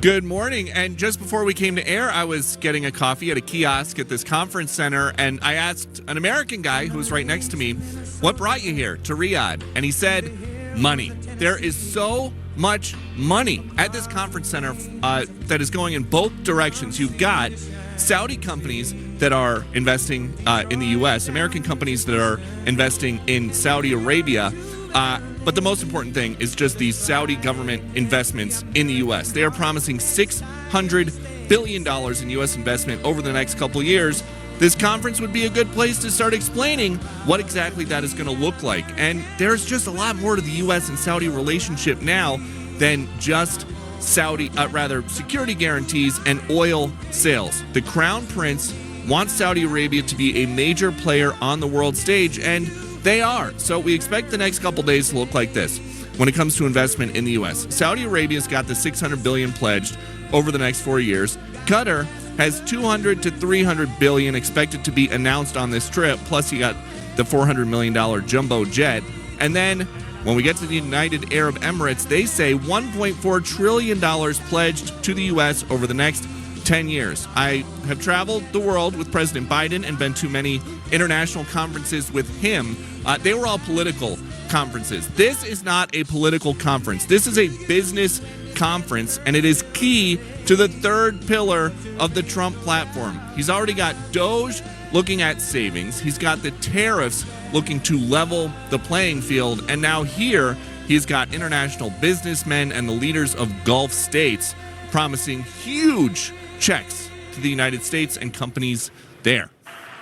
Good morning. And just before we came to air, I was getting a coffee at a kiosk at this conference center, and I asked an American guy who was right next to me, what brought you here to Riyadh? And he said, money. There is so much money at this conference center that is going in both directions. You've got Saudi companies that are investing in the U.S., American companies that are investing in Saudi Arabia. But the most important thing is just the Saudi government investments in the U.S. They are promising $600 billion in U.S. investment over the next couple of years. This conference would be a good place to start explaining what exactly that is going to look like. And there's just a lot more to the U.S. and Saudi relationship now than just security guarantees and oil sales. The Crown Prince wants Saudi Arabia to be a major player on the world stage, and they are. So we expect the next couple days to look like this when it comes to investment in the U.S. Saudi Arabia's got the $600 billion pledged over the next 4 years. Qatar has $200 to $300 billion expected to be announced on this trip. Plus, you got the $400 million jumbo jet. And then when we get to the United Arab Emirates, they say $1.4 trillion pledged to the U.S. over the next 10 years. I have traveled the world with President Biden and been to many international conferences with him. They were all political conferences. This is not a political conference. This is a business conference, and it is key to the third pillar of the Trump platform. He's already got Doge looking at savings. He's got the tariffs looking to level the playing field. And now here, he's got international businessmen and the leaders of Gulf states promising huge checks to the United States and companies there.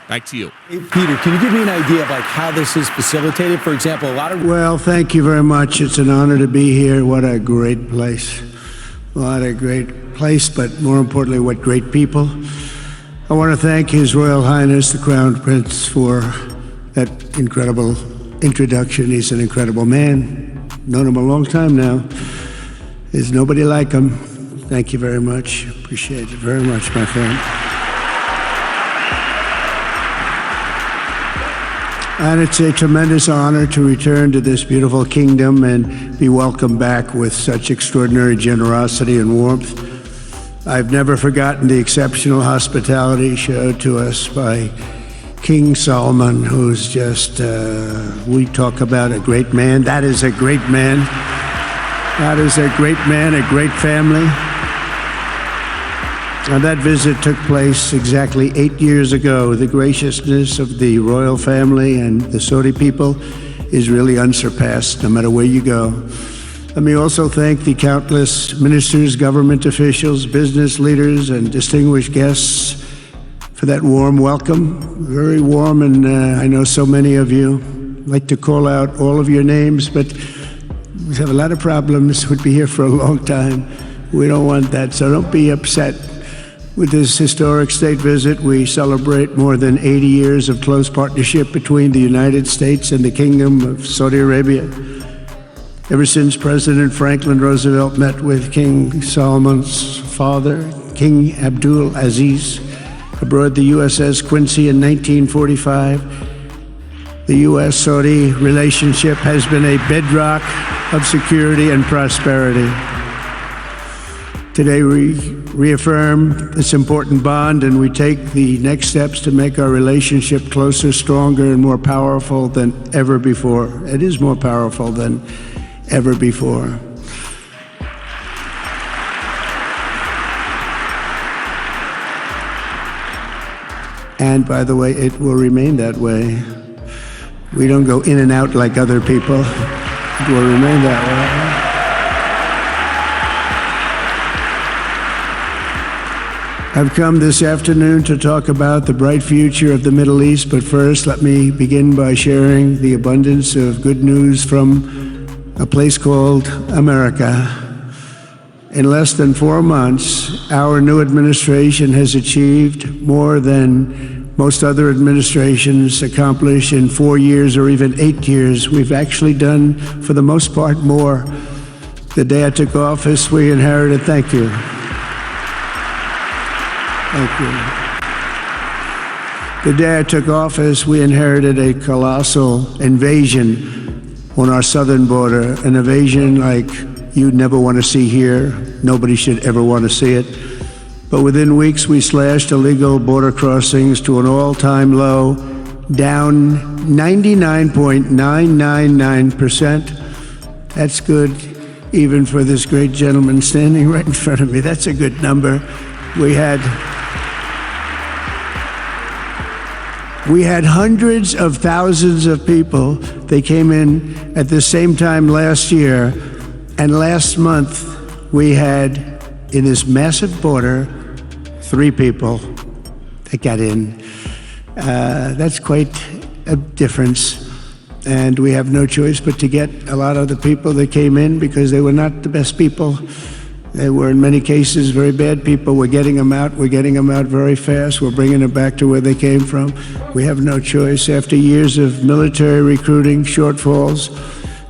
Back to you. Hey, Peter, can you give me an idea of how this is facilitated? For example, Well, thank you very much. It's an honor to be here. What a great place. What a great place, but more importantly, what great people. I want to thank His Royal Highness, the Crown Prince, for that incredible introduction. He's an incredible man. Known him a long time now. There's nobody like him. Thank you very much. Appreciate it very much, my friend. And it's a tremendous honor to return to this beautiful kingdom and be welcomed back with such extraordinary generosity and warmth. I've never forgotten the exceptional hospitality showed to us by King Solomon, who's just, we talk about a great man. That is a great man. That is a great man, a great family. And that visit took place exactly 8 years ago. The graciousness of the royal family and the Saudi people is really unsurpassed, no matter where you go. Let me also thank the countless ministers, government officials, business leaders, and distinguished guests for that warm welcome. Very warm, and I know so many of you. I'd like to call out all of your names, but we have a lot of problems. We'd be here for a long time. We don't want that, so don't be upset. With this historic state visit, we celebrate more than 80 years of close partnership between the United States and the Kingdom of Saudi Arabia. Ever since President Franklin Roosevelt met with King Solomon's father, King Abdul Aziz, aboard the USS Quincy in 1945, the U.S.-Saudi relationship has been a bedrock of security and prosperity. Today we reaffirm this important bond, and we take the next steps to make our relationship closer, stronger, and more powerful than ever before. It is more powerful than ever before. And by the way, it will remain that way. We don't go in and out like other people. It will remain that way. I've come this afternoon to talk about the bright future of the Middle East, but first let me begin by sharing the abundance of good news from a place called America. In less than 4 months, our new administration has achieved more than most other administrations accomplish in 4 years or even 8 years. We've actually done, for the most part, more. The day I took office, we inherited, thank you. Thank you. The day I took office, we inherited a colossal invasion on our southern border, an invasion like you never want to see here. Nobody should ever want to see it. But within weeks, we slashed illegal border crossings to an all-time low, down 99.999%. That's good, even for this great gentleman standing right in front of me. That's a good number. We had hundreds of thousands of people. They came in at the same time last year, and last month we had, in this massive border, 3 people that got in. That's quite a difference, and we have no choice but to get a lot of the people that came in, because they were not the best people. They were, in many cases, very bad people. We're getting them out. We're getting them out very fast. We're bringing them back to where they came from. We have no choice. After years of military recruiting shortfalls,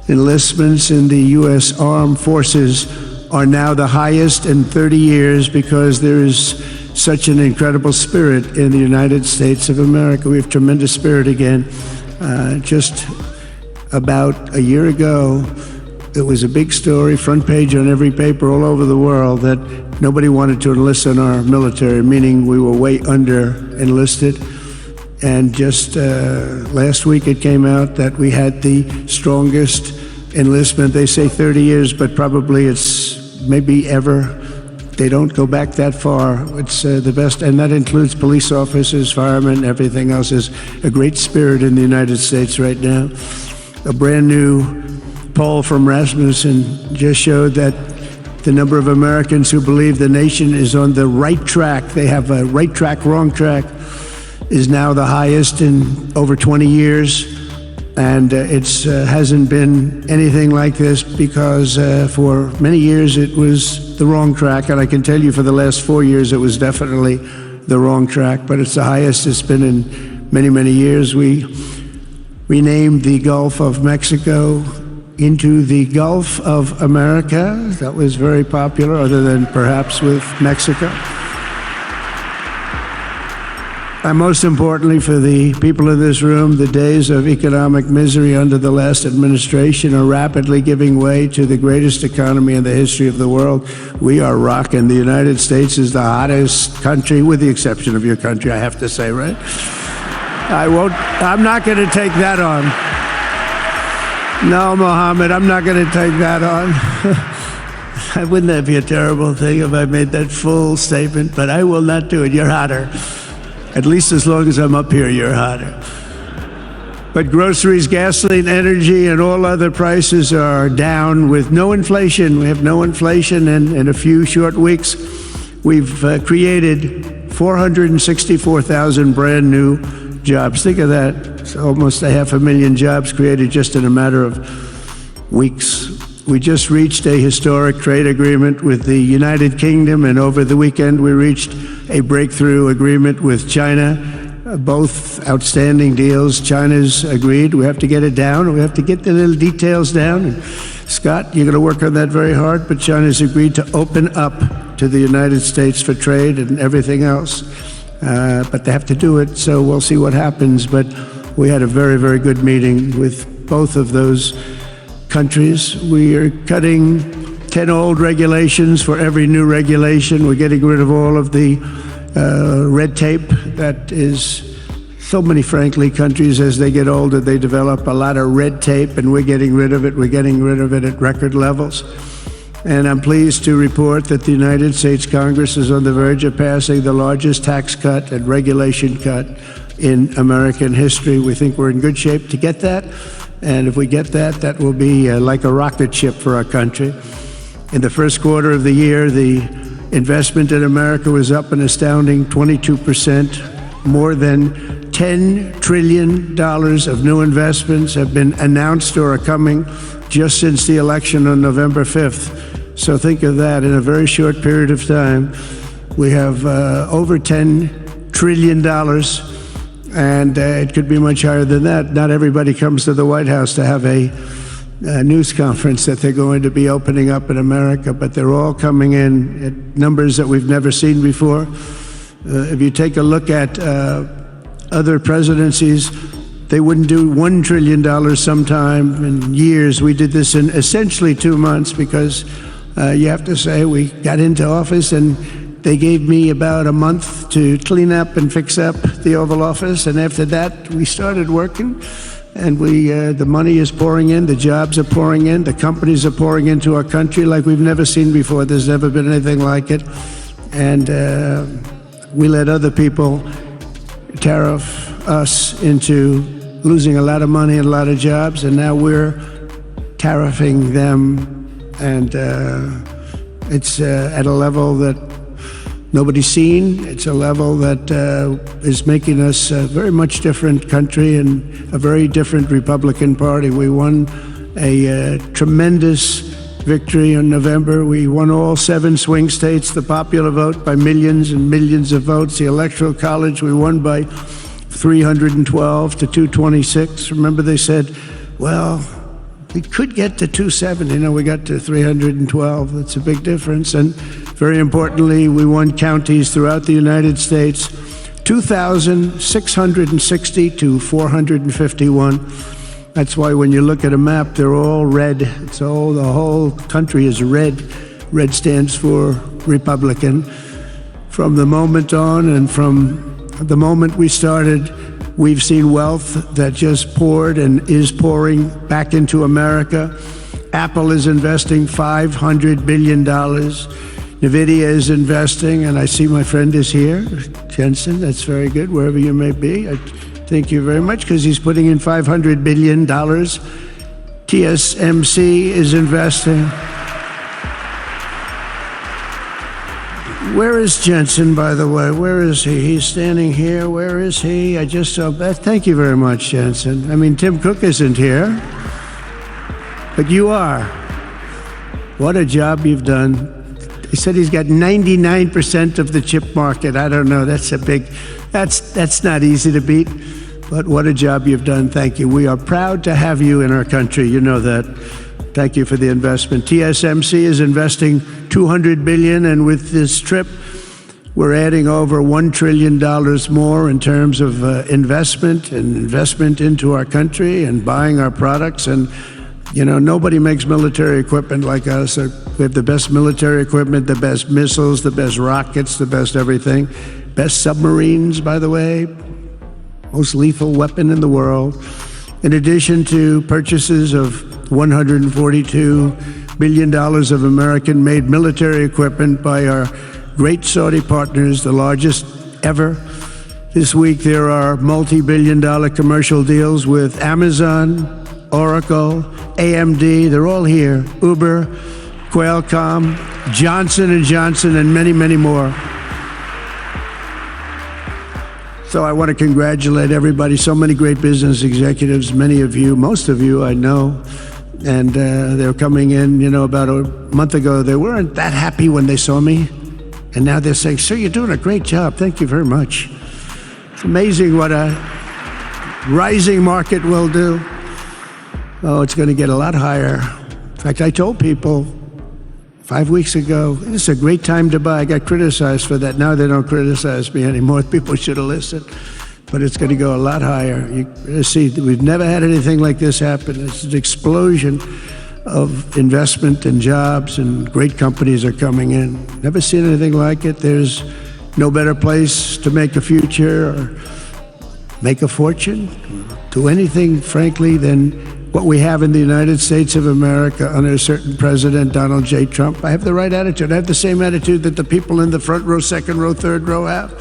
enlistments in the U.S. Armed Forces are now the highest in 30 years because there is such an incredible spirit in the United States of America. We have tremendous spirit again. Just about a year ago, it was a big story, front page on every paper all over the world, that nobody wanted to enlist in our military, meaning we were way under enlisted. And just last week it came out that we had the strongest enlistment. They say 30 years, but probably it's maybe ever. They don't go back that far. It's the best, and that includes police officers, firemen, everything else. Is a great spirit in the United States right now. A brand new poll from Rasmussen just showed that the number of Americans who believe the nation is on the right track, they have a right track, wrong track, is now the highest in over 20 years. And it hasn't been anything like this because for many years it was the wrong track. And I can tell you for the last 4 years it was definitely the wrong track, but it's the highest it's been in many, many years. We renamed the Gulf of Mexico into the Gulf of America. That was very popular, other than perhaps with Mexico. And most importantly for the people in this room, the days of economic misery under the last administration are rapidly giving way to the greatest economy in the history of the world. We are rocking. The United States is the hottest country, with the exception of your country, I have to say, right? I'm not going to take that on. No, Mohammed, I'm not going to take that on. Wouldn't that be a terrible thing if I made that full statement? But I will not do it. You're hotter. At least as long as I'm up here, you're hotter. But groceries, gasoline, energy, and all other prices are down with no inflation. We have no inflation, and in a few short weeks, we've created 464,000 brand new jobs. Think of that. It's almost 500,000 jobs created just in a matter of weeks. We just reached a historic trade agreement with the United Kingdom, and over the weekend we reached a breakthrough agreement with China. Both outstanding deals. China's agreed. We have to get it down. We have to get the little details down. And Scott, you're going to work on that very hard, but China's agreed to open up to the United States for trade and everything else. But they have to do it, so we'll see what happens. But we had a very, very good meeting with both of those countries. We are cutting 10 old regulations for every new regulation. We're getting rid of all of the red tape that is so many, frankly, countries, as they get older, they develop a lot of red tape, and we're getting rid of it. We're getting rid of it at record levels. And I'm pleased to report that the United States Congress is on the verge of passing the largest tax cut and regulation cut in American history. We think we're in good shape to get that. And if we get that, that will be like a rocket ship for our country. In the first quarter of the year, the investment in America was up an astounding 22%. More than $10 trillion of new investments have been announced or are coming just since the election on November 5th. So think of that. In a very short period of time, we have over $10 trillion, and it could be much higher than that. Not everybody comes to the White House to have a news conference that they're going to be opening up in America, but they're all coming in at numbers that we've never seen before. If you take a look at other presidencies, They wouldn't do $1 trillion sometime in years. We did this in essentially 2 months because you have to say we got into office and they gave me about a month to clean up and fix up the Oval Office. And after that, we started working. And the money is pouring in, the jobs are pouring in, the companies are pouring into our country like we've never seen before. There's never been anything like it. And we let other people tariff us into losing a lot of money and a lot of jobs, and now we're tariffing them, and it's at a level that nobody's seen. It's a level that is making us a very much different country and a very different Republican Party. We won a tremendous victory in November. We won all 7 swing states, the popular vote by millions and millions of votes. The Electoral College, we won by 312 to 226. Remember, they said, well, we could get to 270. No, we got to 312. That's a big difference. And very importantly, we won counties throughout the United States, 2,660 to 451. That's why when you look at a map, they're all red. The whole country is red. Red stands for Republican. From the moment on and from the moment we started, we've seen wealth that just poured and is pouring back into America. Apple is investing $500 billion. NVIDIA is investing, and I see my friend is here, Jensen. That's very good, wherever you may be. Thank you very much, because he's putting in $500 billion. TSMC is investing. Where is Jensen, by the way? Where is he? He's standing here. Where is he? I just saw Beth. Thank you very much, Jensen. I mean, Tim Cook isn't here, but you are. What a job you've done. He said he's got 99% of the chip market. I don't know. That's not easy to beat, but what a job you've done. Thank you. We are proud to have you in our country. You know that. Thank you for the investment. TSMC is investing $200 billion, and with this trip, we're adding over $1 trillion more in terms of investment into our country and buying our products. And you know, nobody makes military equipment like us. We have the best military equipment, the best missiles, the best rockets, the best everything, best submarines, by the way, most lethal weapon in the world. In addition to purchases of $142 billion of American-made military equipment by our great Saudi partners, the largest ever. This week there are multi-billion-dollar commercial deals with Amazon, Oracle, AMD, they're all here, Uber, Qualcomm, Johnson & Johnson, and many, many more. So I want to congratulate everybody, so many great business executives, many of you, most of you I know, and they're coming in, you know, about a month ago, they weren't that happy when they saw me, and now they're saying, sir, you're doing a great job, thank you very much. It's amazing what a rising market will do. Oh, it's going to get a lot higher. In fact, I told people 5 weeks ago, this is a great time to buy. I got criticized for that. Now they don't criticize me anymore. People should have listened. But it's going to go a lot higher. You see, we've never had anything like this happen. It's an explosion of investment and jobs, and great companies are coming in. Never seen anything like it. There's no better place to make a future or make a fortune, do anything, frankly, than what we have in the United States of America under a certain president, Donald J. Trump. I have the right attitude. I have the same attitude that the people in the front row, second row, third row have.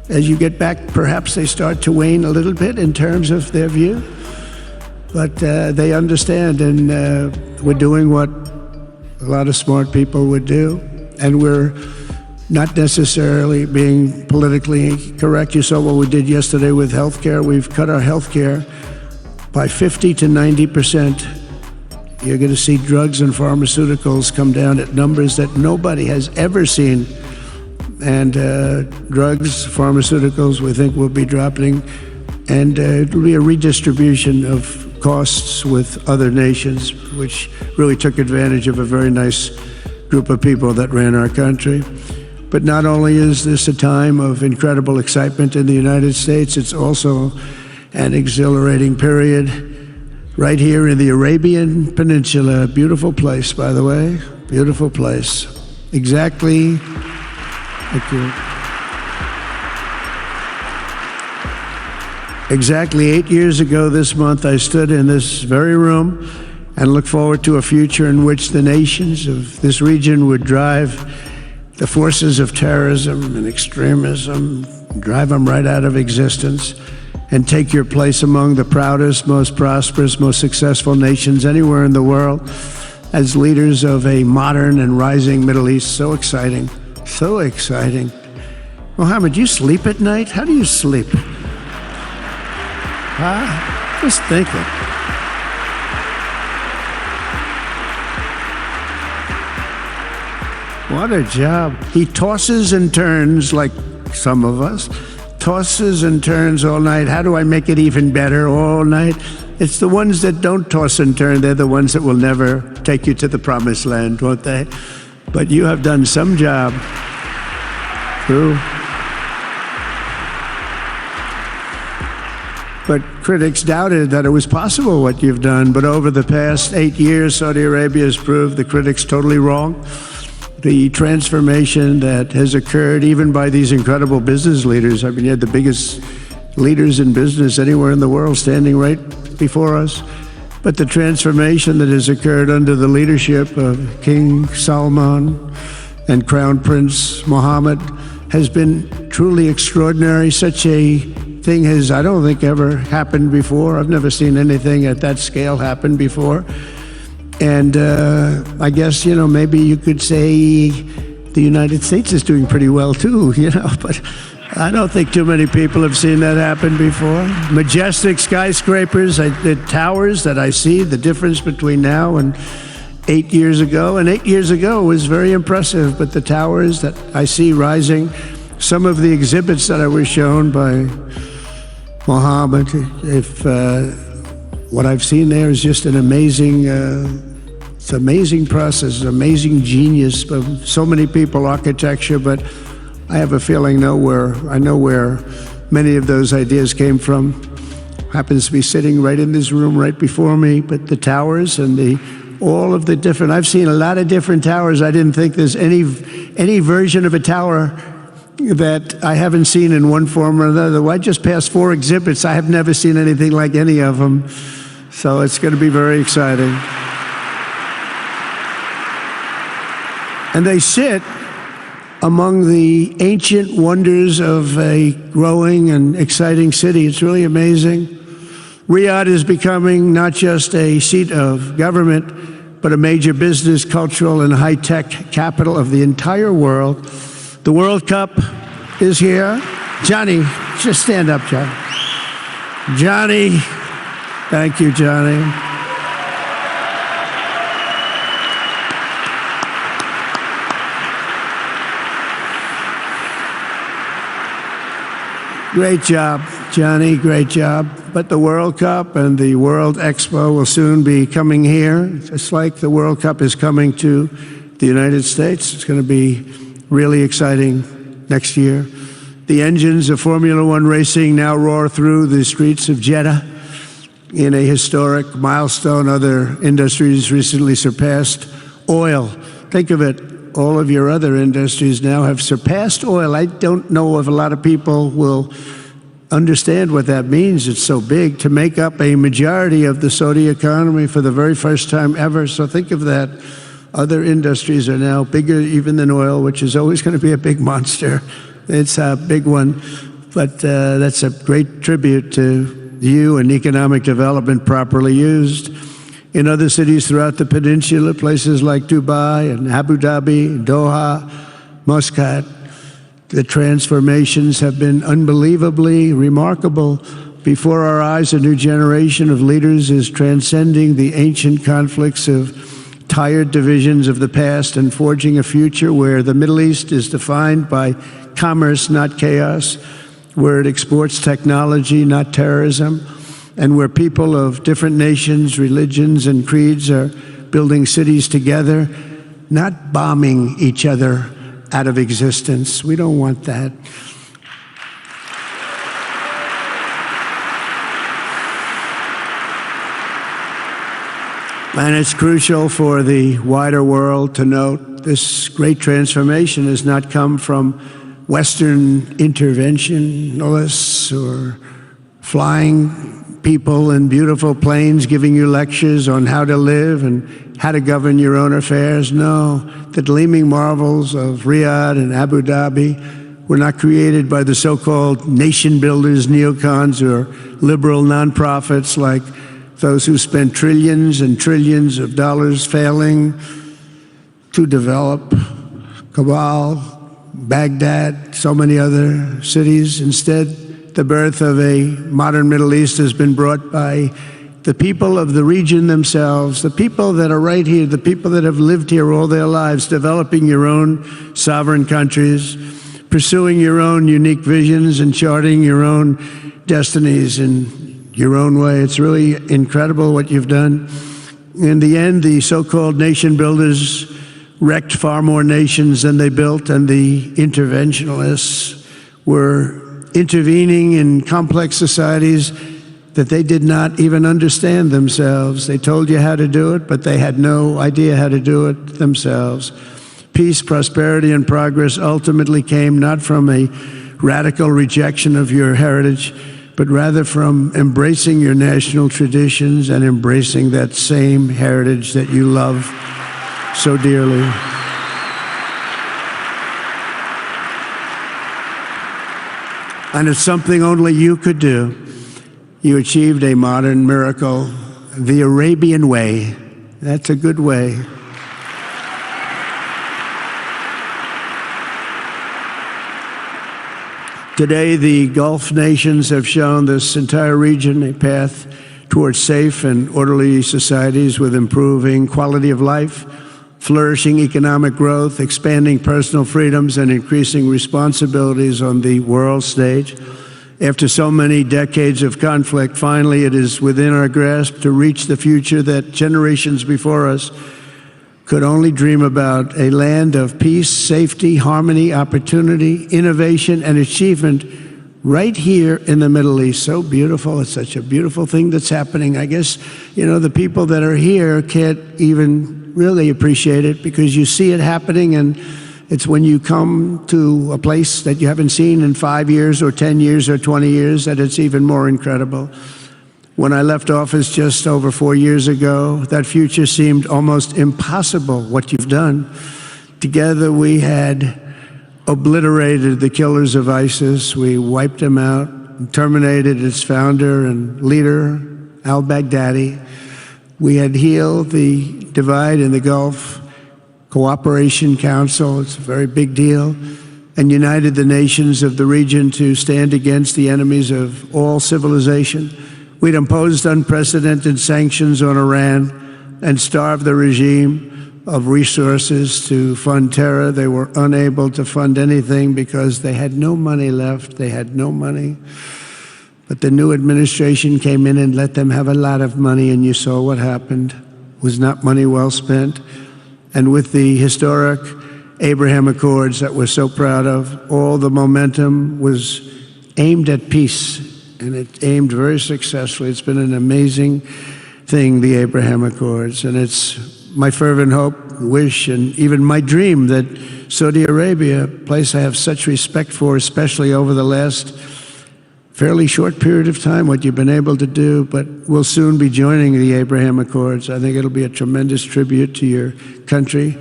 As you get back, perhaps they start to wane a little bit in terms of their view. But they understand, and we're doing what a lot of smart people would do. And we're not necessarily being politically correct. You saw what we did yesterday with healthcare. We've cut our healthcare by 50 to 90%. You're going to see drugs and pharmaceuticals come down at numbers that nobody has ever seen. And drugs, pharmaceuticals, we think will be dropping. And it will be a redistribution of costs with other nations, which really took advantage of a very nice group of people that ran our country. But not only is this a time of incredible excitement in the United States, it's also and exhilarating period right here in the Arabian Peninsula. Beautiful place, by the way. Beautiful place. Exactly. Thank you. Exactly 8 years ago this month, I stood in this very room and looked forward to a future in which the nations of this region would drive the forces of terrorism and extremism, drive them right out of existence, and take your place among the proudest, most prosperous, most successful nations anywhere in the world as leaders of a modern and rising Middle East. So exciting. So exciting. Mohammed, you sleep at night? How do you sleep? Huh? Just thinking. What a job. He tosses and turns like some of us. Tosses and turns all night. How do I make it even better all night? It's the ones that don't toss and turn. They're the ones that will never take you to the promised land, won't they? But you have done some job. True. But critics doubted that it was possible what you've done. But over the past 8 years, Saudi Arabia has proved the critics totally wrong. The transformation that has occurred even by these incredible business leaders. I mean, you had the biggest leaders in business anywhere in the world standing right before us. But the transformation that has occurred under the leadership of King Salman and Crown Prince Mohammed has been truly extraordinary. Such a thing has, I don't think, ever happened before. I've never seen anything at that scale happen before. And I guess, maybe you could say the United States is doing pretty well too, but I don't think too many people have seen that happen before. Majestic skyscrapers, the towers that I see, the difference between now and 8 years ago. And 8 years ago was very impressive, but the towers that I see rising, some of the exhibits that I was shown by Mohammed, what I've seen there is just an amazing, it's an amazing process, amazing genius of so many people, architecture, but I have a feeling I know where many of those ideas came from. Happens to be sitting right in this room right before me, but the towers and all of the different, I've seen a lot of different towers. I didn't think there's any version of a tower that I haven't seen in one form or another. I just passed 4 exhibits. I have never seen anything like any of them. So it's going to be very exciting. And they sit among the ancient wonders of a growing and exciting city. It's really amazing. Riyadh is becoming not just a seat of government, but a major business, cultural, and high-tech capital of the entire world. The World Cup is here. Johnny, just stand up, Johnny. Johnny, thank you, Johnny. Great job, Johnny, great job. But the World Cup and the World Expo will soon be coming here, just like the World Cup is coming to the United States. It's going to be really exciting next year. The engines of Formula One racing now roar through the streets of Jeddah in a historic milestone. Other industries recently surpassed oil. Think of it. All of your other industries now have surpassed oil. I don't know if a lot of people will understand what that means. It's so big to make up a majority of the Saudi economy for the very first time ever. So think of that. Other industries are now bigger even than oil, which is always going to be a big monster. It's a big one. But that's a great tribute to you and economic development properly used. In other cities throughout the peninsula, places like Dubai and Abu Dhabi, Doha, Muscat, the transformations have been unbelievably remarkable. Before our eyes, a new generation of leaders is transcending the ancient conflicts of tired divisions of the past and forging a future where the Middle East is defined by commerce, not chaos, where it exports technology, not terrorism, and where people of different nations, religions, and creeds are building cities together, not bombing each other out of existence. We don't want that. And it's crucial for the wider world to note this great transformation has not come from Western interventionists or flying people in beautiful planes giving you lectures on how to live and how to govern your own affairs. No, the gleaming marvels of Riyadh and Abu Dhabi were not created by the so-called nation builders, neocons, or liberal nonprofits like those who spent trillions and trillions of dollars failing to develop Kabul, Baghdad, so many other cities. Instead, the birth of a modern Middle East has been brought by the people of the region themselves, the people that are right here, the people that have lived here all their lives, developing your own sovereign countries, pursuing your own unique visions and charting your own destinies in your own way. It's really incredible what you've done. In the end, the so-called nation builders wrecked far more nations than they built, and the interventionists were intervening in complex societies that they did not even understand themselves. They told you how to do it, but they had no idea how to do it themselves. Peace, prosperity, and progress ultimately came not from a radical rejection of your heritage, but rather from embracing your national traditions and embracing that same heritage that you love so dearly. And it's something only you could do. You achieved a modern miracle, the Arabian way. That's a good way. Today, the Gulf nations have shown this entire region a path towards safe and orderly societies with improving quality of life, flourishing economic growth, expanding personal freedoms, and increasing responsibilities on the world stage. After so many decades of conflict, finally it is within our grasp to reach the future that generations before us could only dream about, a land of peace, safety, harmony, opportunity, innovation, and achievement right here in the Middle East. So beautiful. It's such a beautiful thing that's happening. I guess, the people that are here can't even really appreciate it because you see it happening, and it's when you come to a place that you haven't seen in 5 years or 10 years or 20 years that it's even more incredible. When I left office just over 4 years ago, that future seemed almost impossible, what you've done. Together we had obliterated the killers of ISIS. We wiped them out, terminated its founder and leader, al-Baghdadi. We had healed the divide in the Gulf Cooperation Council. It's a very big deal. And united the nations of the region to stand against the enemies of all civilization. We'd imposed unprecedented sanctions on Iran and starved the regime of resources to fund terror. They were unable to fund anything because they had no money left. They had no money. But the new administration came in and let them have a lot of money, and you saw what happened. It was not money well spent. And with the historic Abraham Accords that we're so proud of, all the momentum was aimed at peace. And it aimed very successfully. It's been an amazing thing, the Abraham Accords. And it's my fervent hope, wish, and even my dream that Saudi Arabia, a place I have such respect for, especially over the last fairly short period of time, what you've been able to do, but we'll soon be joining the Abraham Accords. I think it'll be a tremendous tribute to your country.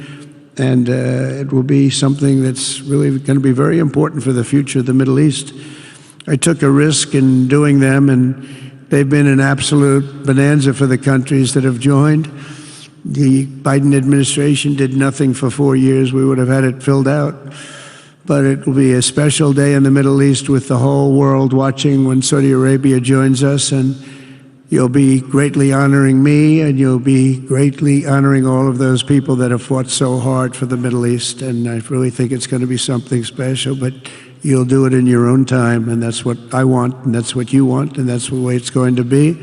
And it will be something that's really going to be very important for the future of the Middle East. I took a risk in doing them, and they've been an absolute bonanza for the countries that have joined. The Biden administration did nothing for 4 years. We would have had it filled out. But it will be a special day in the Middle East with the whole world watching when Saudi Arabia joins us, and you'll be greatly honoring me, and you'll be greatly honoring all of those people that have fought so hard for the Middle East. And I really think it's going to be something special, but you'll do it in your own time, and that's what I want, and that's what you want, and that's the way it's going to be.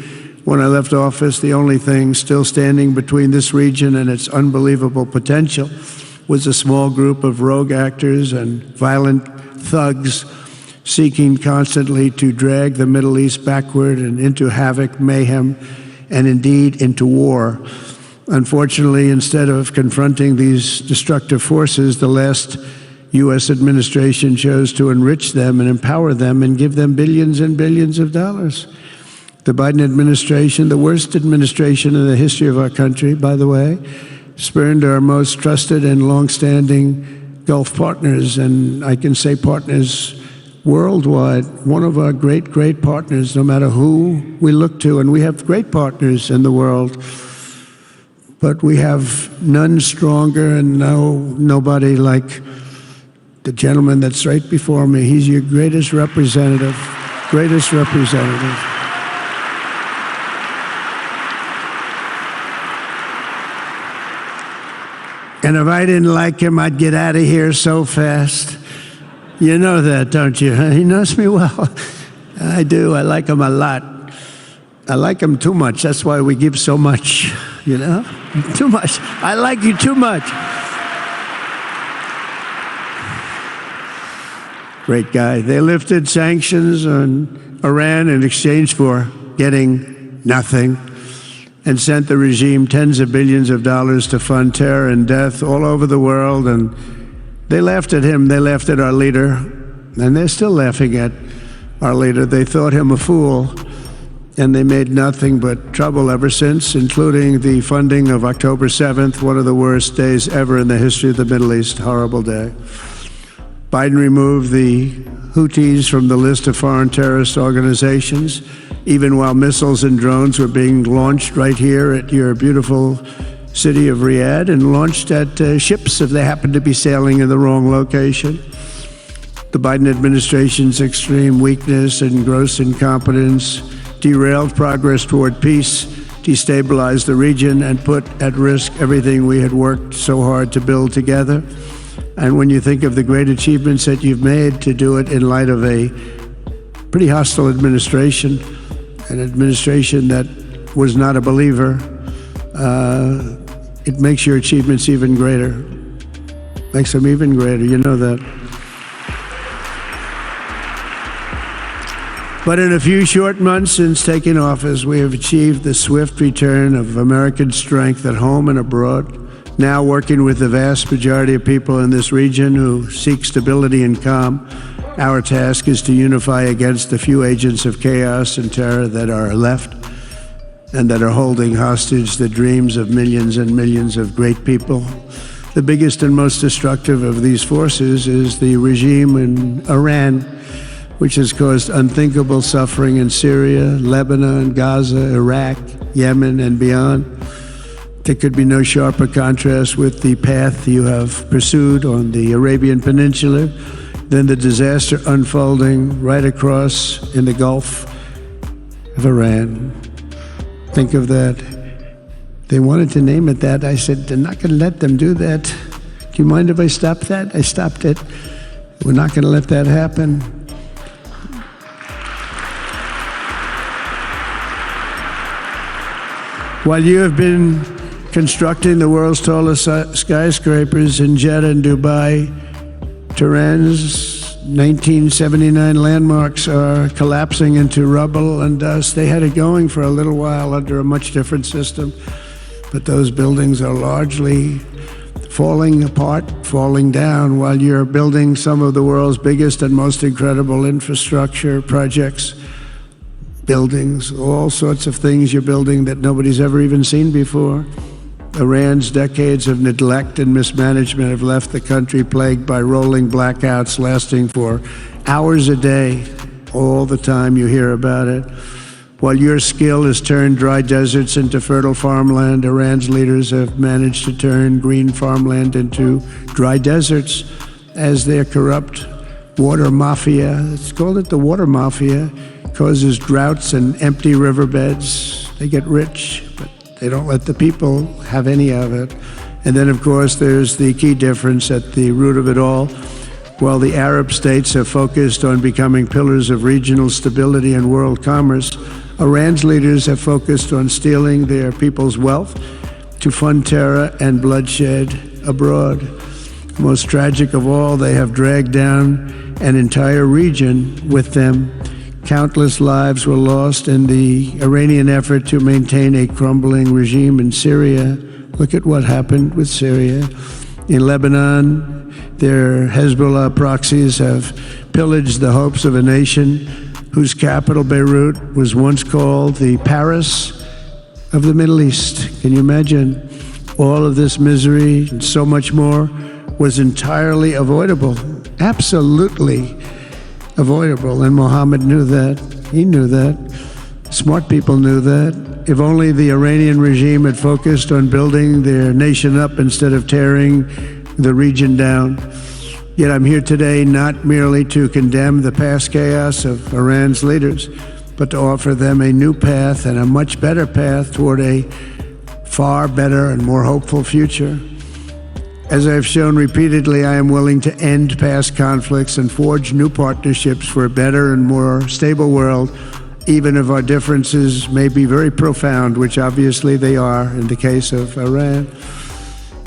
When I left office, the only thing still standing between this region and its unbelievable potential was a small group of rogue actors and violent thugs seeking constantly to drag the Middle East backward and into havoc, mayhem, and indeed into war. Unfortunately, instead of confronting these destructive forces, the last U.S. administration chose to enrich them and empower them and give them billions and billions of dollars. The Biden administration, the worst administration in the history of our country, by the way, spurned our most trusted and longstanding Gulf partners, and I can say partners worldwide, one of our great partners, no matter who we look to, and we have great partners in the world, but we have none stronger and nobody like the gentleman that's right before me. He's your greatest representative. And if I didn't like him, I'd get out of here so fast. You know that, don't you? He knows me well. I do. I like him a lot. I like him too much. That's why we give so much, you know? Too much. I like you too much. Great guy. They lifted sanctions on Iran in exchange for getting nothing, and sent the regime tens of billions of dollars to fund terror and death all over the world. And they laughed at him. They laughed at our leader. And they're still laughing at our leader. They thought him a fool. And they made nothing but trouble ever since, including the funding of October 7th, one of the worst days ever in the history of the Middle East. Horrible day. Biden removed the Houthis from the list of foreign terrorist organizations, even while missiles and drones were being launched right here at your beautiful city of Riyadh, and launched at ships if they happened to be sailing in the wrong location. The Biden administration's extreme weakness and gross incompetence derailed progress toward peace, destabilized the region, and put at risk everything we had worked so hard to build together. And when you think of the great achievements that you've made, to do it in light of a pretty hostile administration, an administration that was not a believer, it makes your achievements even greater. Makes them even greater, you know that. But in a few short months since taking office, we have achieved the swift return of American strength at home and abroad. Now working with the vast majority of people in this region who seek stability and calm, our task is to unify against the few agents of chaos and terror that are left and that are holding hostage the dreams of millions and millions of great people. The biggest and most destructive of these forces is the regime in Iran, which has caused unthinkable suffering in Syria, Lebanon, Gaza, Iraq, Yemen, and beyond. There could be no sharper contrast with the path you have pursued on the Arabian Peninsula than the disaster unfolding right across in the Gulf of Iran. Think of that. They wanted to name it that. I said, they're not going to let them do that. Do you mind if I stop that? I stopped it. We're not going to let that happen. While you have been constructing the world's tallest skyscrapers in Jeddah and Dubai, Tehran's 1979 landmarks are collapsing into rubble and dust. They had it going for a little while under a much different system, but those buildings are largely falling apart, falling down, while you're building some of the world's biggest and most incredible infrastructure projects. Buildings, all sorts of things you're building that nobody's ever even seen before. Iran's decades of neglect and mismanagement have left the country plagued by rolling blackouts lasting for hours a day. All the time you hear about it. While your skill has turned dry deserts into fertile farmland, Iran's leaders have managed to turn green farmland into dry deserts as their corrupt water mafia, it's called it the water mafia, causes droughts and empty riverbeds. They get rich, but they don't let the people have any of it. And then, of course, there's the key difference at the root of it all. While the Arab states have focused on becoming pillars of regional stability and world commerce, Iran's leaders have focused on stealing their people's wealth to fund terror and bloodshed abroad. Most tragic of all, they have dragged down an entire region with them. Countless lives were lost in the Iranian effort to maintain a crumbling regime in Syria, Look at what happened with Syria. In Lebanon, their Hezbollah proxies have pillaged the hopes of a nation whose capital, Beirut, was once called the Paris of the Middle East. Can you imagine? All of this misery and so much more was entirely avoidable, absolutely avoidable. And Mohammed knew that. He knew that. Smart people knew that. If only the Iranian regime had focused on building their nation up instead of tearing the region down. Yet I'm here today not merely to condemn the past chaos of Iran's leaders, but to offer them a new path and a much better path toward a far better and more hopeful future. As I've shown repeatedly, I am willing to end past conflicts and forge new partnerships for a better and more stable world, even if our differences may be very profound, which obviously they are in the case of Iran.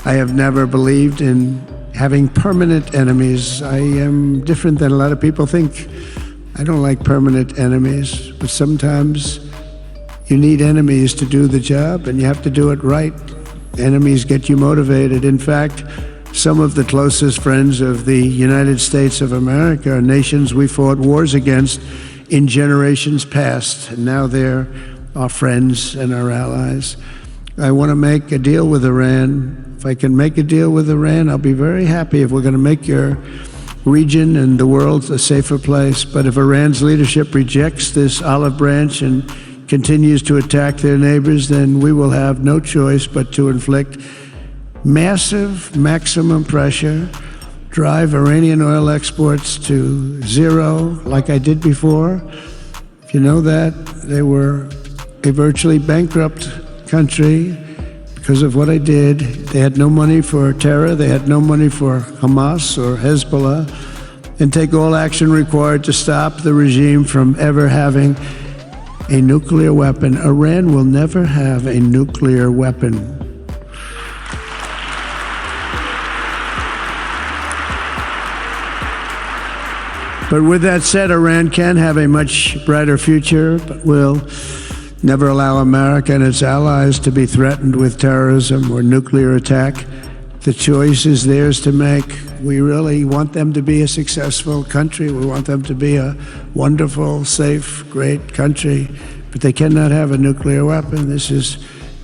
I have never believed in having permanent enemies. I am different than a lot of people think. I don't like permanent enemies, but sometimes you need enemies to do the job, and you have to do it right. Enemies get you motivated. In fact, some of the closest friends of the United States of America are nations we fought wars against in generations past, and now they're our friends and our allies. I want to make a deal with Iran. If I can make a deal with Iran, I'll be very happy if we're going to make your region and the world a safer place. But if Iran's leadership rejects this olive branch and continues to attack their neighbors, then we will have no choice but to inflict massive, maximum pressure, drive Iranian oil exports to zero, like I did before. If you know that, they were a virtually bankrupt country because of what I did. They had no money for terror, they had no money for Hamas or Hezbollah, and take all action required to stop the regime from ever having a nuclear weapon. Iran will never have a nuclear weapon. But with that said, Iran can have a much brighter future, but will never allow America and its allies to be threatened with terrorism or nuclear attack. The choice is theirs to make. We really want them to be a successful country. We want them to be a wonderful, safe, great country, but they cannot have a nuclear weapon. This is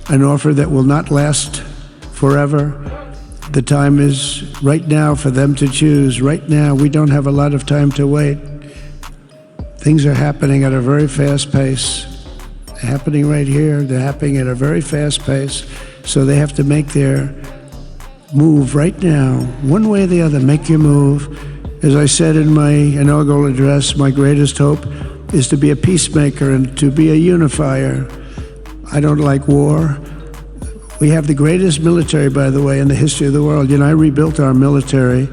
an offer that will not last forever. The time is right now for them to choose. Right now, we don't have a lot of time to wait. Things are happening at a very fast pace. They're happening right here. They're happening at a very fast pace. So they have to make their move right now, one way or the other. Make your move. As I said in my inaugural address, my greatest hope is to be a peacemaker and to be a unifier. I don't like war. We have the greatest military, by the way, in the history of the world. You know, I rebuilt our military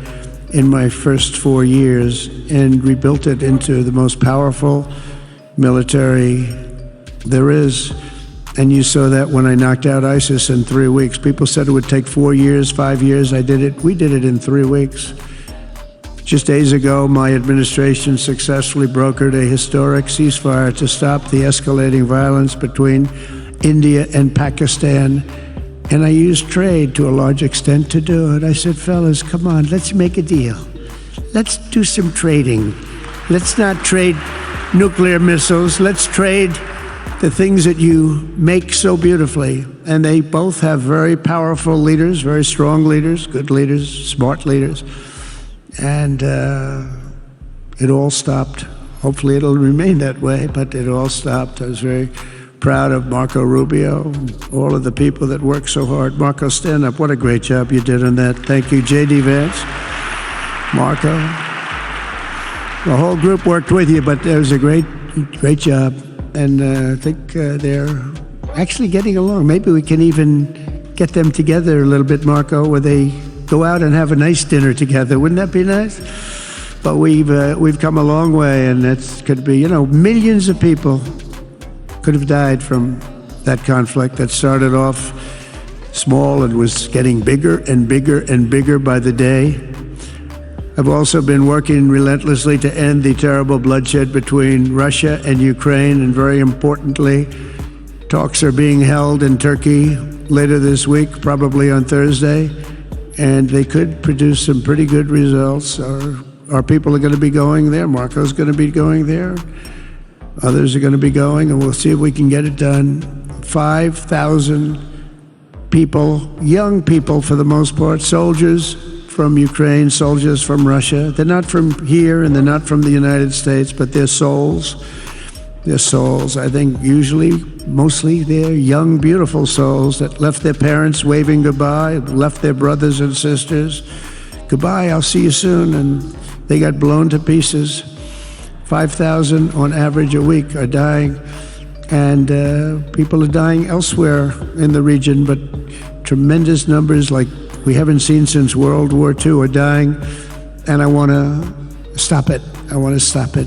in my first 4 years and rebuilt it into the most powerful military there is. And you saw that when I knocked out ISIS in 3 weeks. People said it would take 4 years, 5 years. I did it. We did it in 3 weeks. Just days ago, my administration successfully brokered a historic ceasefire to stop the escalating violence between India and Pakistan. And I used trade to a large extent to do it. I said, fellas, come on, let's make a deal. Let's do some trading. Let's not trade nuclear missiles. Let's trade the things that you make so beautifully. And they both have very powerful leaders, very strong leaders, good leaders, smart leaders. And it all stopped. Hopefully it'll remain that way, but it all stopped. I was very proud of Marco Rubio, all of the people that worked so hard. Marco, stand up. What a great job you did on that. Thank you, J.D. Vance, Marco. The whole group worked with you, but it was a great job. And I think they're actually getting along. Maybe we can even get them together a little bit, Marco, where they go out and have a nice dinner together. Wouldn't that be nice? But we've come a long way, and it could be, millions of people could have died from that conflict that started off small and was getting bigger and bigger and bigger by the day. I've also been working relentlessly to end the terrible bloodshed between Russia and Ukraine, and very importantly, talks are being held in Turkey later this week, probably on Thursday, and they could produce some pretty good results. Our people are going to be going there. Marco's going to be going there. Others are going to be going, and we'll see if we can get it done. 5,000 people, young people for the most part, soldiers from Ukraine, soldiers from Russia. They're not from here and they're not from the United States, but they're souls. They're souls. I think usually, mostly, they're young, beautiful souls that left their parents waving goodbye, left their brothers and sisters. Goodbye, I'll see you soon. And they got blown to pieces. 5,000 on average a week are dying. And people are dying elsewhere in the region, but tremendous numbers like we haven't seen since World War II are dying. And I want to stop it. I want to stop it.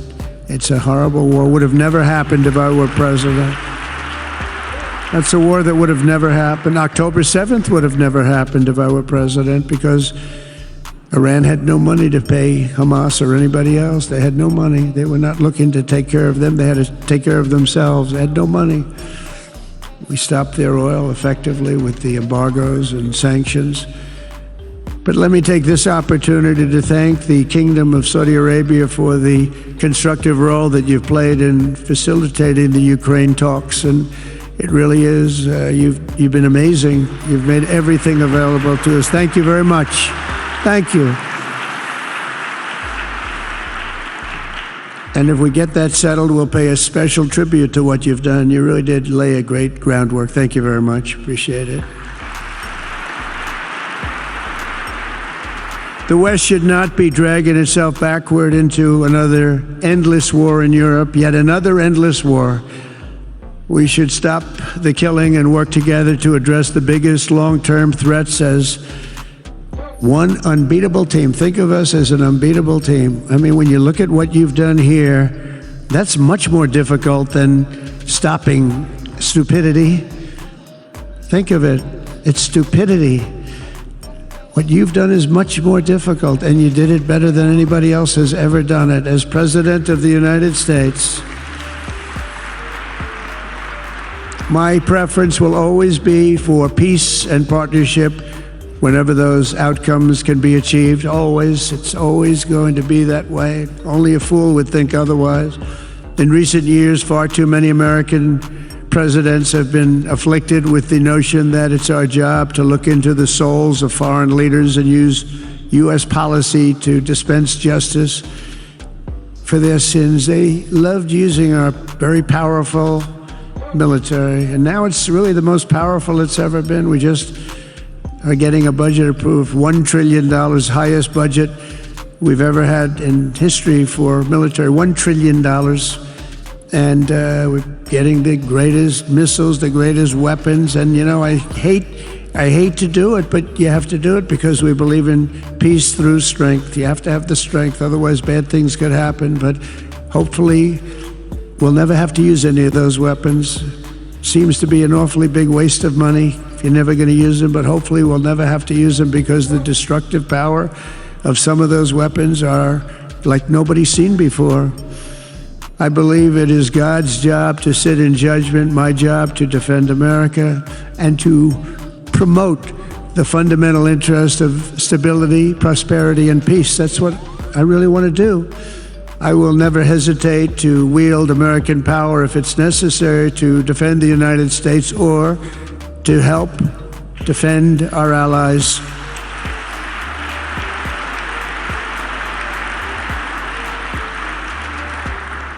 It's a horrible war. Would have never happened if I were president. That's a war that would have never happened. October 7th would have never happened if I were president, because Iran had no money to pay Hamas or anybody else. They had no money. They were not looking to take care of them. They had to take care of themselves. They had no money. We stopped their oil effectively with the embargoes and sanctions. But let me take this opportunity to thank the Kingdom of Saudi Arabia for the constructive role that you've played in facilitating the Ukraine talks. And it really is, you've been amazing. You've made everything available to us. Thank you very much. Thank you. And if we get that settled, we'll pay a special tribute to what you've done. You really did lay a great groundwork. Thank you very much. Appreciate it. The West should not be dragging itself backward into another endless war in Europe, yet another endless war. We should stop the killing and work together to address the biggest long-term threats as one unbeatable team. Think of us as an unbeatable team. I mean, when you look at what you've done here, that's much more difficult than stopping stupidity. Think of it. It's stupidity. What you've done is much more difficult, and you did it better than anybody else has ever done it. As President of the United States, my preference will always be for peace and partnership whenever those outcomes can be achieved. Always. It's always going to be that way. Only a fool would think otherwise. In recent years, far too many American presidents have been afflicted with the notion that it's our job to look into the souls of foreign leaders and use U.S. policy to dispense justice for their sins. They loved using our very powerful military, and now it's really the most powerful it's ever been. We just are getting a budget approved, $1 trillion, highest budget we've ever had in history for military, $1 trillion. And we're getting the greatest missiles, the greatest weapons. And, you know, I hate to do it, but you have to do it because we believe in peace through strength. You have to have the strength, otherwise bad things could happen. But hopefully we'll never have to use any of those weapons. Seems to be an awfully big waste of money if you're never going to use them, but hopefully we'll never have to use them, because the destructive power of some of those weapons are like nobody's seen before. I believe it is God's job to sit in judgment, my job to defend America and to promote the fundamental interest of stability, prosperity, and peace. That's what I really want to do. I will never hesitate to wield American power if it's necessary to defend the United States or to help defend our allies.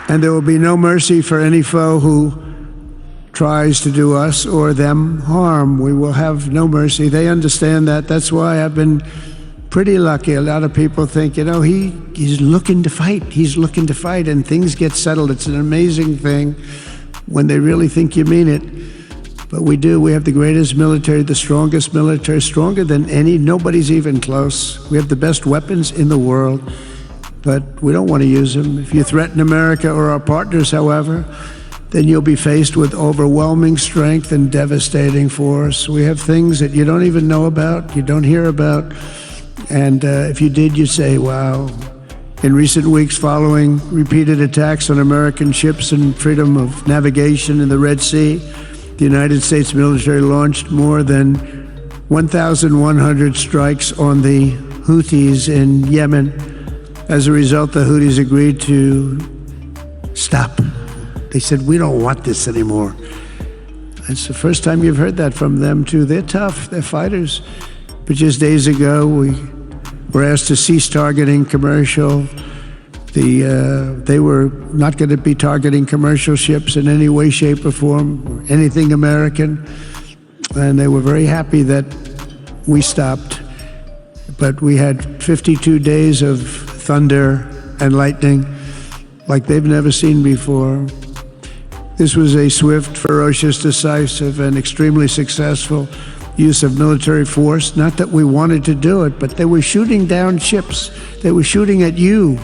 And there will be no mercy for any foe who tries to do us or them harm. We will have no mercy. They understand that. That's why I've been pretty lucky. A lot of people think, you know, he's looking to fight. He's looking to fight, and things get settled. It's an amazing thing when they really think you mean it. But we do. We have the greatest military, the strongest military, stronger than any. Nobody's even close. We have the best weapons in the world. But we don't want to use them. If you threaten America or our partners, however, then you'll be faced with overwhelming strength and devastating force. We have things that you don't even know about, you don't hear about, and if you did, you'd say, wow. In recent weeks, following repeated attacks on American ships and freedom of navigation in the Red Sea, The United States military launched more than 1,100 strikes on the Houthis in Yemen. As a result, the Houthis agreed to stop. They said, we don't want this anymore. It's the first time you've heard that from them, too. They're tough. They're fighters. But just days ago, we were asked to cease targeting commercial. They were not going to be targeting commercial ships in any way, shape, or form, or anything American. And they were very happy that we stopped. But we had 52 days of thunder and lightning like they've never seen before. This was a swift, ferocious, decisive, and extremely successful use of military force. Not that we wanted to do it, but they were shooting down ships. They were shooting at you.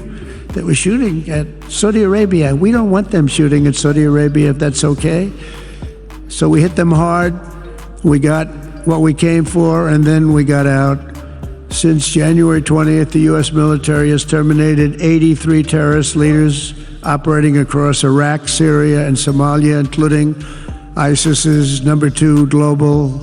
They were shooting at Saudi Arabia. We don't want them shooting at Saudi Arabia, if that's okay. So we hit them hard. We got what we came for, and then we got out. Since January 20th, the U.S. military has terminated 83 terrorist leaders operating across Iraq, Syria, and Somalia, including ISIS's #2 global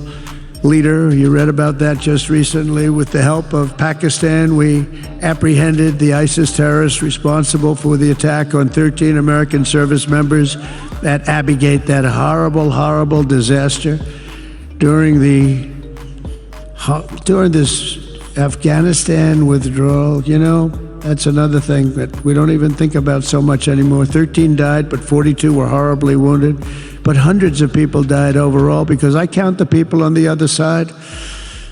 leader. You read about that just recently. With the help of Pakistan, we apprehended the ISIS terrorists responsible for the attack on 13 American service members at Abbey Gate, that horrible, horrible disaster. During this Afghanistan withdrawal, that's another thing that we don't even think about so much anymore. 13 died, but 42 were horribly wounded. But hundreds of people died overall, because I count the people on the other side.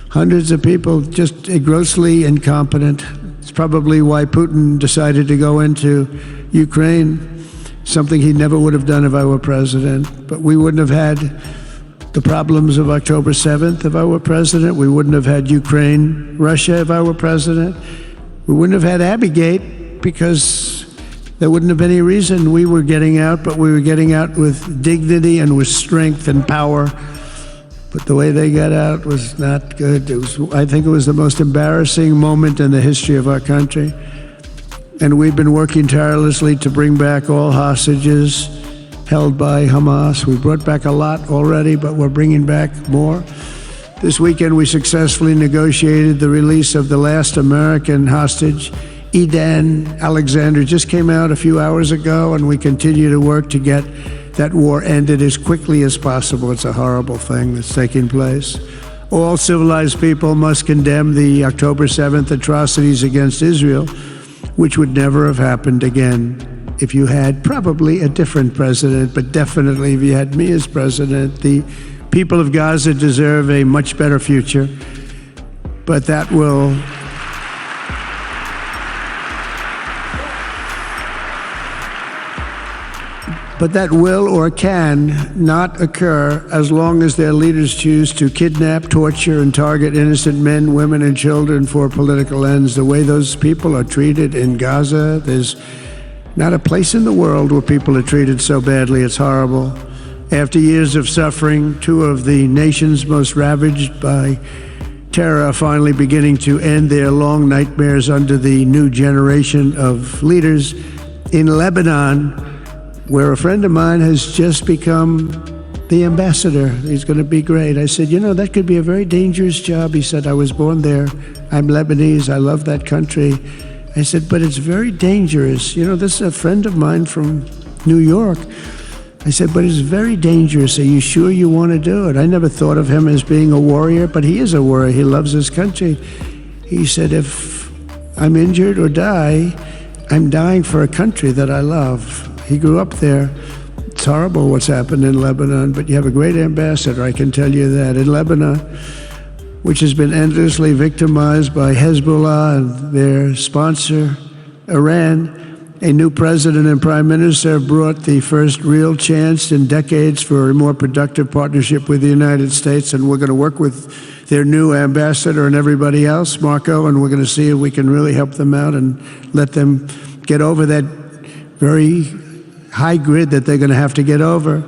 Hundreds of people just grossly incompetent. It's probably why Putin decided to go into Ukraine, something he never would have done if I were president. But we wouldn't have had the problems of October 7th if I were president. We wouldn't have had Ukraine, Russia if I were president. We wouldn't have had Abbey Gate, because there wouldn't have been any reason we were getting out, but we were getting out with dignity and with strength and power. But the way they got out was not good. I think it was the most embarrassing moment in the history of our country. And we've been working tirelessly to bring back all hostages held by Hamas. We brought back a lot already, but we're bringing back more. This weekend, we successfully negotiated the release of the last American hostage, Edan Alexander. Just came out a few hours ago, and we continue to work to get that war ended as quickly as possible. It's a horrible thing that's taking place. All civilized people must condemn the October 7th atrocities against Israel, which would never have happened again if you had probably a different president, but definitely if you had me as president. The people of Gaza deserve a much better future, but that will or can not occur as long as their leaders choose to kidnap, torture, and target innocent men, women, and children for political ends. The way those people are treated in Gaza, there's not a place in the world where people are treated so badly. It's horrible. After years of suffering, two of the nations most ravaged by terror are finally beginning to end their long nightmares under the new generation of leaders. In Lebanon, where a friend of mine has just become the ambassador. He's going to be great. I said, that could be a very dangerous job. He said, I was born there. I'm Lebanese. I love that country. I said, but it's very dangerous. This is a friend of mine from New York. I said, but it's very dangerous. Are you sure you want to do it? I never thought of him as being a warrior, but he is a warrior. He loves his country. He said, if I'm injured or die, I'm dying for a country that I love. He grew up there. It's horrible what's happened in Lebanon, but you have a great ambassador, I can tell you that. In Lebanon, which has been endlessly victimized by Hezbollah and their sponsor, Iran, a new president and prime minister brought the first real chance in decades for a more productive partnership with the United States, and we're going to work with their new ambassador and everybody else, Marco, and we're going to see if we can really help them out and let them get over that very high grid that they're going to have to get over.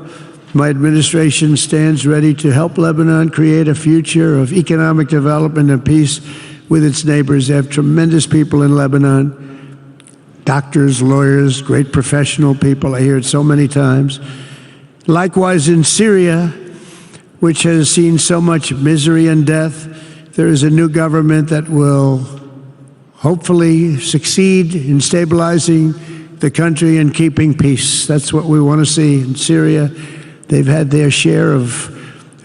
My administration stands ready to help Lebanon create a future of economic development and peace with its neighbors. They have tremendous people in Lebanon. Doctors, lawyers, great professional people. I hear it so many times. Likewise, in Syria, which has seen so much misery and death. There is a new government that will hopefully succeed in stabilizing the country and keeping peace. That's what we want to see in Syria. They've had their share of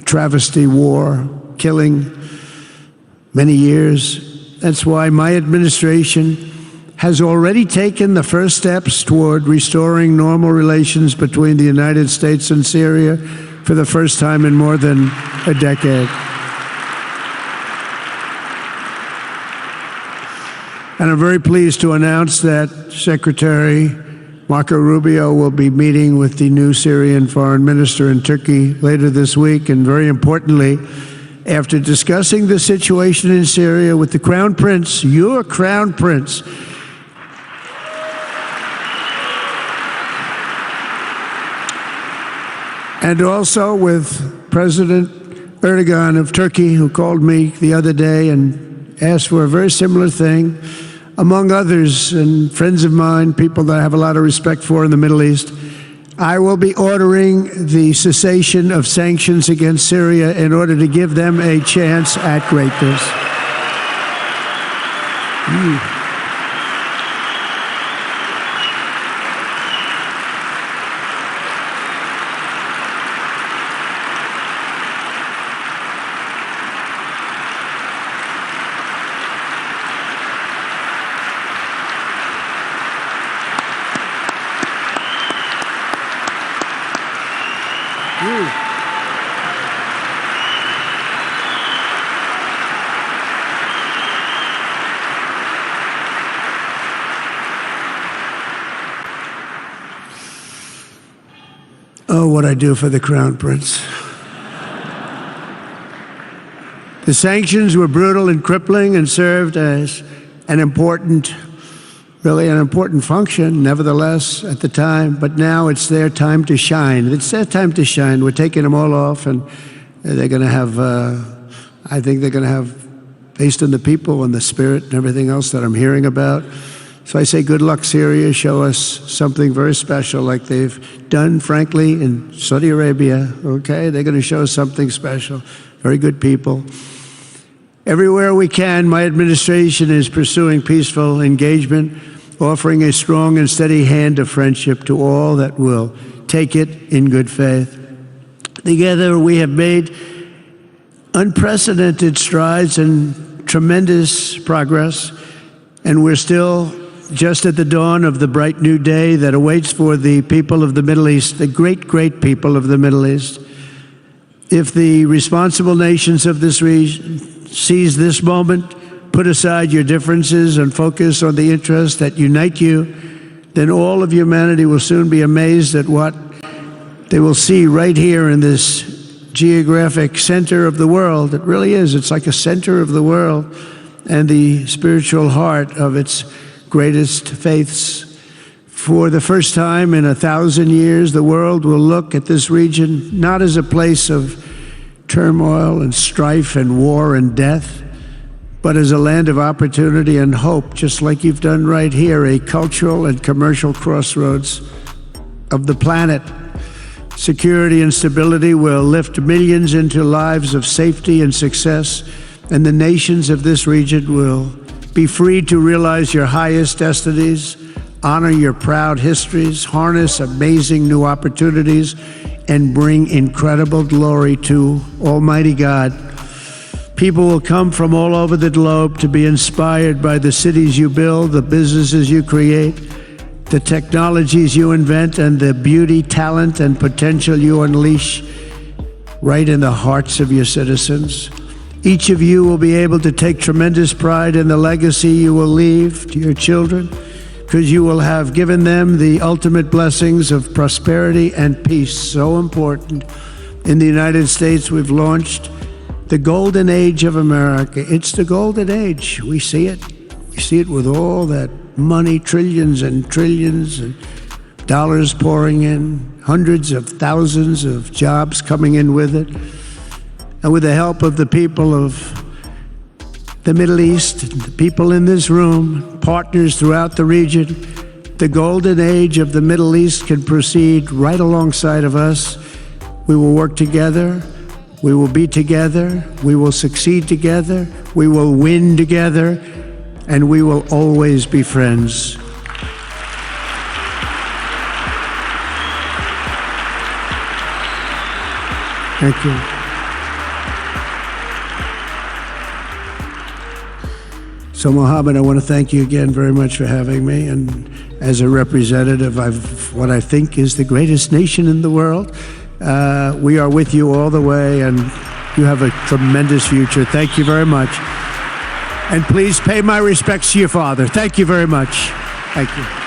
travesty, war, killing, many years. That's why my administration has already taken the first steps toward restoring normal relations between the United States and Syria for the first time in more than a decade. And I'm very pleased to announce that Secretary Marco Rubio will be meeting with the new Syrian foreign minister in Turkey later this week. And very importantly, after discussing the situation in Syria with the Crown Prince, your Crown Prince, and also with President Erdogan of Turkey, who called me the other day and asked for a very similar thing, among others, and friends of mine, people that I have a lot of respect for in the Middle East. I will be ordering the cessation of sanctions against Syria in order to give them a chance at greatness. Oh, what I do for the Crown Prince. The sanctions were brutal and crippling and served as an important function, nevertheless, at the time. But now it's their time to shine. It's their time to shine. We're taking them all off, and they're going to have, I think they're going to have, based on the people and the spirit and everything else that I'm hearing about. So I say, good luck, Syria. Show us something very special like they've done, frankly, in Saudi Arabia. Okay? They're going to show us something special. Very good people. Everywhere we can, my administration is pursuing peaceful engagement, offering a strong and steady hand of friendship to all that will take it in good faith. Together, we have made unprecedented strides and tremendous progress, and we're still just at the dawn of the bright new day that awaits for the people of the Middle East, the great, great people of the Middle East. If the responsible nations of this region seize this moment, put aside your differences and focus on the interests that unite you, then all of humanity will soon be amazed at what they will see right here in this geographic center of the world. It really is. It's like a center of the world and the spiritual heart of its greatest faiths. For the first time in 1,000 years, the world will look at this region not as a place of turmoil and strife and war and death, but as a land of opportunity and hope, just like you've done right here, a cultural and commercial crossroads of the planet. Security and stability will lift millions into lives of safety and success, and the nations of this region will be free to realize your highest destinies, honor your proud histories, harness amazing new opportunities, and bring incredible glory to Almighty God. People will come from all over the globe to be inspired by the cities you build, the businesses you create, the technologies you invent, and the beauty, talent, and potential you unleash right in the hearts of your citizens. Each of you will be able to take tremendous pride in the legacy you will leave to your children, because you will have given them the ultimate blessings of prosperity and peace, so important. In the United States, we've launched the golden age of America. It's the golden age. We see it. We see it with all that money, trillions and trillions of dollars pouring in, hundreds of thousands of jobs coming in with it. And with the help of the people of the Middle East, the people in this room, partners throughout the region, the golden age of the Middle East can proceed right alongside of us. We will work together We will be together, we will succeed together, we will win together, and we will always be friends. Thank you. So, Mohammed, I want to thank you again very much for having me. And as a representative of what I think is the greatest nation in the world, we are with you all the way, and you have a tremendous future. Thank you very much. And please pay my respects to your father. Thank you very much. Thank you.